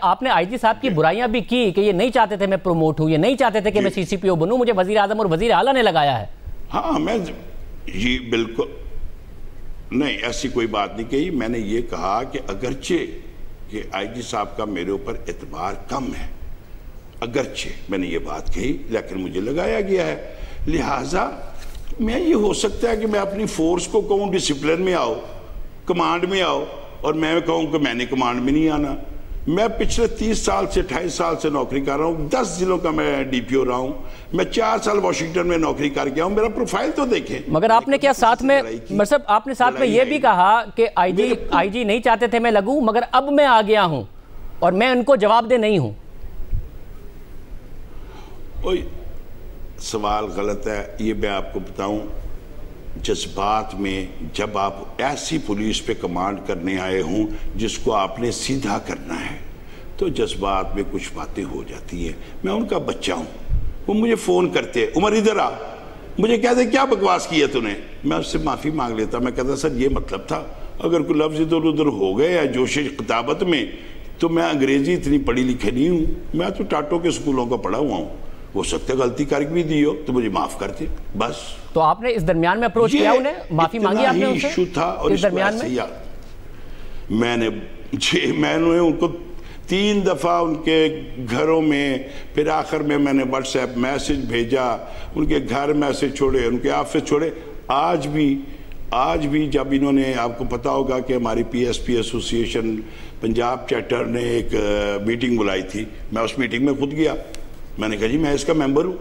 آپ نے آئی جی صاحب کی برائیاں بھی کی کہ یہ نہیں چاہتے تھے میں پروموٹ ہوں، یہ نہیں چاہتے تھے کہ میں سی سی پی او بنوں، مجھے وزیر اعظم اور وزیر اعلیٰ نے لگایا ہے. ہاں میں یہ بالکل نہیں، ایسی کوئی بات نہیں کہی. میں نے یہ کہا کہ اگرچہ کہ آئی جی صاحب کا میرے اوپر اعتبار کم ہے، اگرچہ میں نے یہ بات کہی، لیکن مجھے لگایا گیا ہے. لہٰذا میں یہ ہو سکتا ہے کہ میں اپنی فورس کو کہوں ڈسپلن میں آؤ، کمانڈ میں آؤ، اور میں کہوں کہ میں نے کمانڈ میں نہیں آنا. میں پچھلے 30 سال سے 28 سال سے نوکری کر رہا ہوں، 10 ضلعوں کا میں ڈی پی او رہا ہوں، میں 4 سال واشنگٹن میں نوکری کر گیا ہوں. میرا پروفائل تو دیکھیں. مگر آپ نے کیا ساتھ میں مطلب آپ نے ساتھ میں یہ بھی کہا کہ آئی جی نہیں چاہتے تھے میں لگوں، مگر اب میں آ گیا ہوں اور میں ان کو جواب دہ نہیں ہوں. سوال غلط ہے. یہ میں آپ کو بتاؤں، جذبات میں جب آپ ایسی پولیس پہ کمانڈ کرنے آئے ہوں جس کو آپ نے سیدھا کرنا ہے تو جذبات میں کچھ باتیں ہو جاتی ہیں. میں ان کا بچہ ہوں. وہ مجھے فون کرتے، عمر ادھر آ، مجھے کہتے کیا بکواس کیا تو نے. میں اس سے معافی مانگ لیتا. میں کہتا سر یہ مطلب تھا. اگر کوئی لفظ ادھر ادھر ہو گئے یا جوش خطابت میں، تو میں انگریزی اتنی پڑھی لکھے نہیں ہوں. میں تو ٹاٹو کے اسکولوں کا پڑھا ہوا ہوں. ہو سکتا ہے غلطی کر بھی دی ہو تو مجھے معاف کرتے بس. تو آپ نے اس درمیان میں اپروچ کیا انہیں، معافی مانگی آپ نے ان سے؟ ایشو تھا. اور اس درمیان میں نے ان کو 3 دفعہ ان کے گھروں میں، پھر آخر میں نے واٹس ایپ میسج بھیجا، ان کے گھر میسج چھوڑے، ان کے آفس چھوڑے. آج بھی جب انہوں نے، آپ کو پتا ہوگا کہ ہماری پی ایس پی ایسوسی ایشن پنجاب چیپٹر نے ایک میٹنگ بلائی تھی، میں اس میٹنگ میں خود گیا. میں نے کہا جی میں اس کا ممبر ہوں.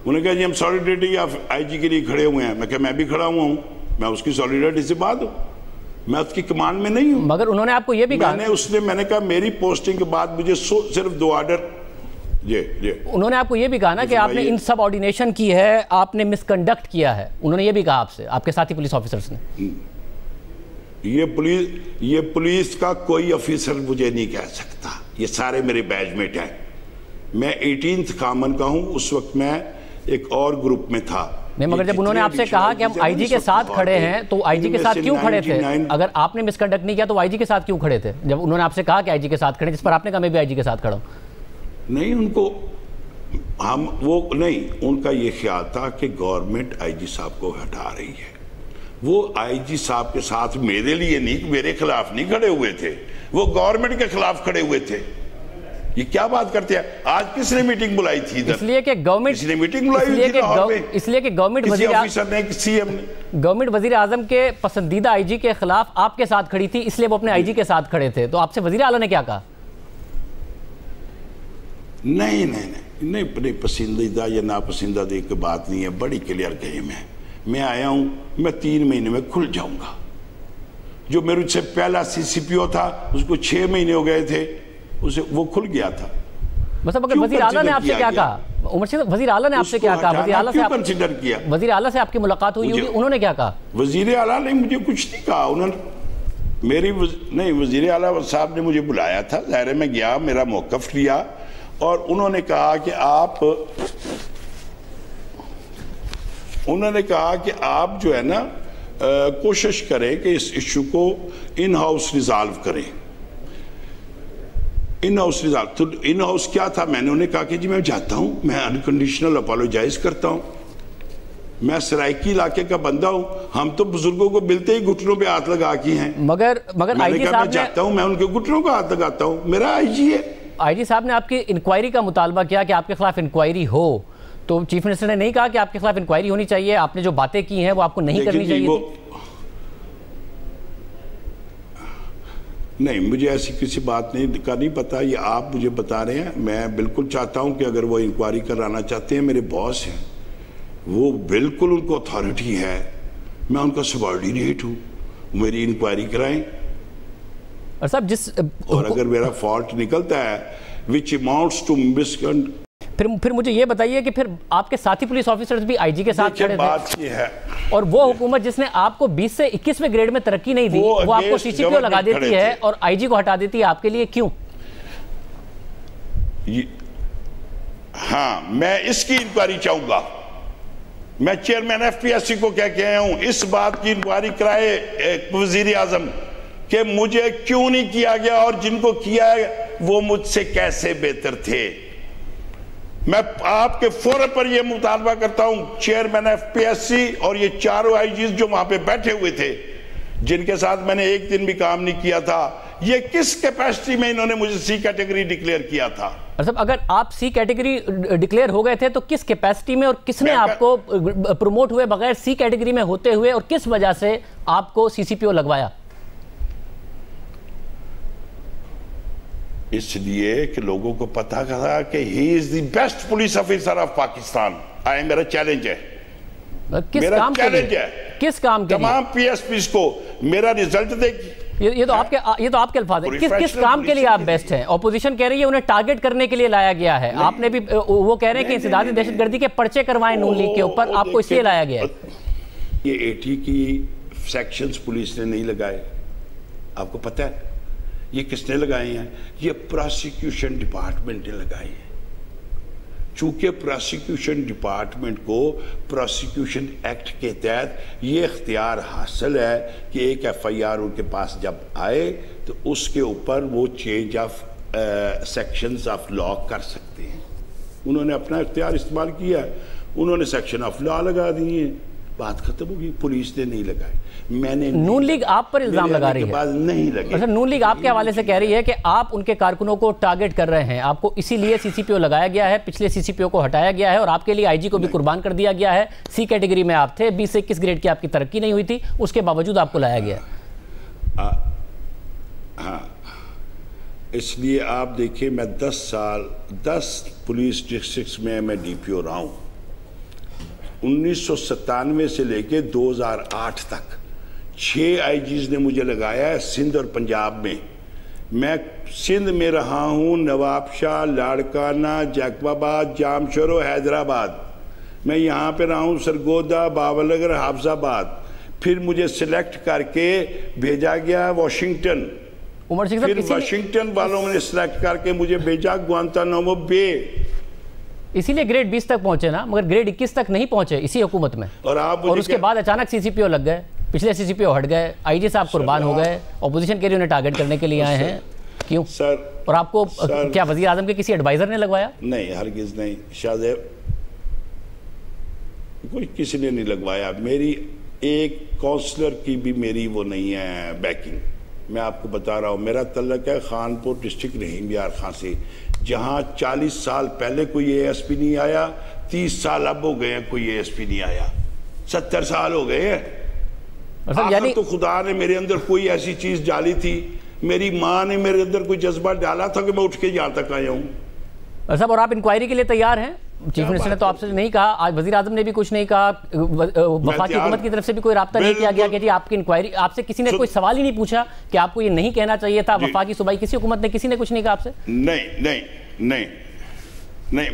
انہوں نے کہا جی ہم سالیڈریٹی آئی جی کے لیے کھڑے ہوئے ہیں. میں کہا میں بھی کھڑا ہوا ہوں، میں اس کی سالیڈریٹی سے بات ہوں، میں اس کی کمانڈ میں نہیں ہوں. مگر انہوں نے آپ کو یہ بھی کہا، میں نے کہا میری پوسٹنگ کے بعد مجھے صرف 2 آرڈر. انہوں نے آپ کو یہ بھی کہا نا کہ آپ نے ان سب آرڈینیشن کی ہے، آپ نے مس کنڈکٹ کیا ہے. انہوں نے یہ بھی کہا آپ سے، آپ کے ساتھی پولیس آفیسرز نے. یہ پولیس کا کوئی آفیسر مجھے نہیں کہہ سکتا. یہ سارے میرے بیچ میٹ ہیں. میں 18th کامن کا ہوں. اس وقت میں ایک اور گروپ میں تھا. مگر جب انہوں نے آپ سے کہا کہ ہم آئی جی کے ساتھ کھڑے ہیں تو آئی جی کے ساتھ کیوں کھڑے تھے؟ اگر آپ نے مس کنڈکٹ نہیں کیا تو آئی جی کے ساتھ کیوں کھڑے تھے جب انہوں نے آپ سے کہا کہ آئی جی کے ساتھ کھڑے، جس پر آپ نے کہا میں بھی آئی جی کے ساتھ کھڑا ہوں؟ نہیں، ان کا یہ خیال تھا کہ گورنمنٹ آئی جی صاحب کو ہٹا رہی ہے. وہ آئی جی صاحب کے ساتھ میرے لیے نہیں، میرے خلاف نہیں کھڑے ہوئے تھے، وہ گورنمنٹ کے خلاف کھڑے ہوئے تھے. یہ کیا بات کرتے ہیں؟ آج کس نے میٹنگ بلائی تھی ادھر؟ اس لیے کہ گورنمنٹ وزیر اعظم کے پسندیدہ آئی جی کے خلاف آپ کے ساتھ کھڑی تھی، اس لیے وہ اپنے آئی جی کے ساتھ کھڑے تھے. تو آپ سے وزیر اعلیٰ نے کیا کہا؟ نہیں، پسندیدہ یا ناپسندیدہ دیکھ کے بات نہیں ہے. بڑی کلیئر گیم ہے. میں آیا ہوں، میں 3 مہینے میں کھل جاؤں گا. جو میرے سے پہلا سی سی پی او تھا اس کو 6 مہینے ہو گئے تھے، وہ کھل گیا تھا. مطلب اگر وزیر اعلیٰ نے آپ سے کیا کہا؟ عمر صاحب وزیر اعلیٰ نے آپ سے کیا کہا؟ وزیر اعلیٰ سے آپ کی ملاقات ہوئی ہوگی، انہوں نے کیا کہا؟ وزیر اعلیٰ نے مجھے کچھ نہیں کہا. وزیر اعلیٰ صاحب نے مجھے بلایا تھا، ظاہر میں گیا، میرا موقف لیا، اور انہوں نے کہا کہ آپ جو ہے نا کوشش کریں کہ اس ایشو کو ان ہاؤس ریزالو کریں. ان ہاؤس کیا تھا؟ میں نے انہیں کہا کہ جی میں جاتا ہوں، میں انکنڈیشنل اپالوجائز کرتا ہوں، میں سرائکی علاقے کا بندہ ہوں. ہم تو بزرگوں کو ملتے ہی گھٹنوں پہ ہاتھ لگا کی ہیں. مگر آئی جی صاحب میں جاتا ہوں، میں ان کے گھٹنوں کو ہاتھ لگاتا ہوں. میرا آئی جی ہے. آئی جی صاحب نے آپ کی انکوائری کا مطالبہ کیا کہ آپ کے خلاف انکوائری ہو، تو چیف منسٹر نے نہیں کہا کہ آپ کے خلاف انکوائری ہونی چاہیے، آپ نے جو باتیں کی ہیں وہ آپ کو نہیں کرنی چاہیے تھی؟ نہیں، مجھے ایسی کسی بات کا نہیں پتا. یہ آپ مجھے بتا رہے ہیں. میں بالکل چاہتا ہوں کہ اگر وہ انکوائری کرانا چاہتے ہیں، میرے باس ہیں، وہ بالکل ان کو اتھارٹی ہے، میں ان کا سبارڈینیٹ ہوں، میری انکوائری کرائیں. اور اگر میرا فالٹ نکلتا ہے which amounts to پھر مجھے یہ بتائیے کہ پھر آپ کے ساتھی پولیس آفیسرز بھی آئی جی کے ساتھ کھڑے تھے، اور وہ حکومت جس نے آپ کو 20 سے 21ویں گریڈ میں ترقی نہیں دی، وہ آپ کو سی سی پی او لگا دیتی ہے اور آئی جی کو ہٹا دیتی ہے، آپ کے لیے کیوں؟ ہاں، میں اس کی انکوائری چاہوں گا. میں chairman F P S C کو کہہ کے آیا ہوں، اس بات کی انکوائری کرائے وزیر اعظم کہ مجھے کیوں نہیں کیا گیا، اور جن کو کیا ہے وہ مجھ سے کیسے بہتر تھے؟ میں آپ کے فورم پر یہ مطالبہ کرتا ہوں، chairman F P S C اور یہ چاروں آئی جیز جو وہاں پہ بیٹھے ہوئے تھے، جن کے ساتھ میں نے ایک دن بھی کام نہیں کیا تھا، یہ کس کیپیسٹی میں انہوں نے مجھے سی کیٹیگری ڈکلیئر کیا تھا؟ اگر آپ سی کیٹیگری ڈکلیئر ہو گئے تھے تو کس کیپیسٹی میں اور کس نے آپ کو پروموٹ ہوئے بغیر سی کیٹیگری میں ہوتے ہوئے اور کس وجہ سے آپ کو سی سی پی او لگوایا؟ اس لیے کہ لوگوں کو پتا تھا کہ he is the best police officer of Pakistan. میرا چیلنج ہے، میرا چیلنج ہے کس کام کے لیے؟ تمام پی ایس پیز کو میرا ریزلٹ دیکھ. یہ تو آپ کے الفاظ ہیں. کس کام کے لیے آپ بیسٹ ہیں؟ اپوزیشن کہہ رہی ہے انہیں ٹارگٹ کرنے کے لیے لایا گیا ہے. آپ نے بھی وہ کہہ رہے ہیں کہ انسداد دہشت گردی کے پرچے کروائیں نون لیگ کے اوپر، آپ کو اس لیے لایا گیا ہے. یہ 80 کی سیکشنز پولیس نے نہیں لگائے، آپ کو پتہ ہے یہ کس نے لگائے ہیں؟ یہ پراسیکیوشن ڈپارٹمنٹ نے لگائے ہیں. چونکہ پراسیکیوشن ڈپارٹمنٹ کو پراسیکیوشن ایکٹ کے تحت یہ اختیار حاصل ہے کہ ایک ایف آئی آر ان کے پاس جب آئے تو اس کے اوپر وہ change of sections of law کر سکتے ہیں. انہوں نے اپنا اختیار استعمال کیا ہے، انہوں نے سیکشن آف لا لگا دیے، بات ختم ہوگی. پولیس نے نہیں لگائے. میں نے نون لیگ آپ پر الزام لگا رہی ہے. نہیں لگے. نون لیگ آپ کے حوالے سے کہہ رہی ہے کہ آپ ان کے کارکنوں کو ٹارگٹ کر رہے ہیں، آپ کو اسی لیے سی سی پی او لگایا گیا ہے، پچھلے سی سی پی او کو ہٹایا گیا ہے اور آپ کے لیے آئی جی کو بھی قربان کر دیا گیا ہے. سی کیٹیگری میں آپ تھے، 20 سے 21 گریڈ کی آپ کی ترقی نہیں ہوئی تھی، اس کے باوجود آپ کو لایا گیا ہے. ہاں، اس لیے آپ دیکھیں میں 10 سال 10 پولیس ڈسٹرکٹس میں ڈی پی او رہا ہوں. 1997 سے لے کے 2008 تک 6 آئی جیز نے مجھے لگایا ہے سندھ اور پنجاب میں. میں سندھ میں رہا ہوں نواب شاہ، لاڑکانہ، جیکب آباد، جام شورو، حیدرآباد. میں یہاں پہ رہا ہوں سرگودا، باول نگر، حافظ آباد. پھر مجھے سلیکٹ کر کے بھیجا گیا واشنگٹن. پھر واشنگٹن والوں نے سلیکٹ کر کے مجھے بھیجا گوانتانامو بے. اسی لیے گریڈ 20 تک پہنچے نا، مگر گریڈ 21 تک نہیں پہنچے اسی حکومت میں. اور اس کے بعد اچانک سی سی پی او لگ گئے، پچھلے سی سی پی او ہٹ گئے، آئی جی صاحب قربان ہو گئے، اپوزیشن کے لیے انہیں ٹارگٹ کرنے کے لیے آئے ہیں. کیوں؟ اور آپ کو کیا وزیر اعظم کے کسی ایڈوائزر نے لگوایا؟ نہیں، ہرگز نہیں. شاہزیب کوئی کسی نے نہیں لگوایا. میری ایک کونسلر کی بھی میری وہ نہیں ہے بیکنگ. میں آپ کو بتا رہا ہوں، میرا تعلق ہے خانپور ڈسٹرکٹ رحیم یار خان سے، جہاں 40 سال پہلے کوئی اے ایس پی نہیں آیا. 30 سال اب ہو گئے ہیں کوئی اے ایس پی نہیں آیا. 70 سال ہو گئے ہیں. آخر تو خدا نے میرے اندر کوئی ایسی چیز ڈالی تھی، میری ماں نے میرے اندر کوئی جذبہ ڈالا تھا کہ میں اٹھ کے یہاں تک آیا ہوں. صاحب، اور آپ انکوائری کے لیے تیار ہیں؟ چیف منسٹر نے تو آپ سے نہیں کہا، آج وزیر اعظم نے بھی کچھ نہیں کہا، وفاقی حکومت کی طرف سے بھی کوئی رابطہ نہیں کیا گیا کہ جی آپ کی انکوائری، آپ سے کسی نے کوئی سوال ہی نہیں پوچھا کہ آپ کو یہ نہیں کہنا چاہیے تھا؟ وفاقی صوبائی کسی حکومت نے کسی نے کچھ نہیں کہا آپ سے؟ نہیں،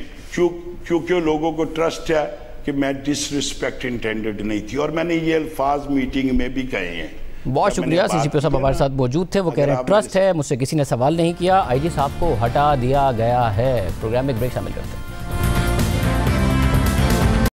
کیونکہ لوگوں کو ٹرسٹ ہے کہ میں ڈس ریسپیکٹ انٹینڈڈ نہیں تھی، اور میں نے یہ الفاظ میٹنگ میں بھی کہے ہیں. بہت شکریہ. سی سی پی او صاحب ہمارے ساتھ موجود تھے، وہ کہہ رہے ہیں ٹرسٹ ہے، مجھ سے کسی نے سوال نہیں کیا، آئی جی صاحب کو ہٹا دیا گیا ہے. پروگرام میں ایک بریک شامل کرتے ہیں.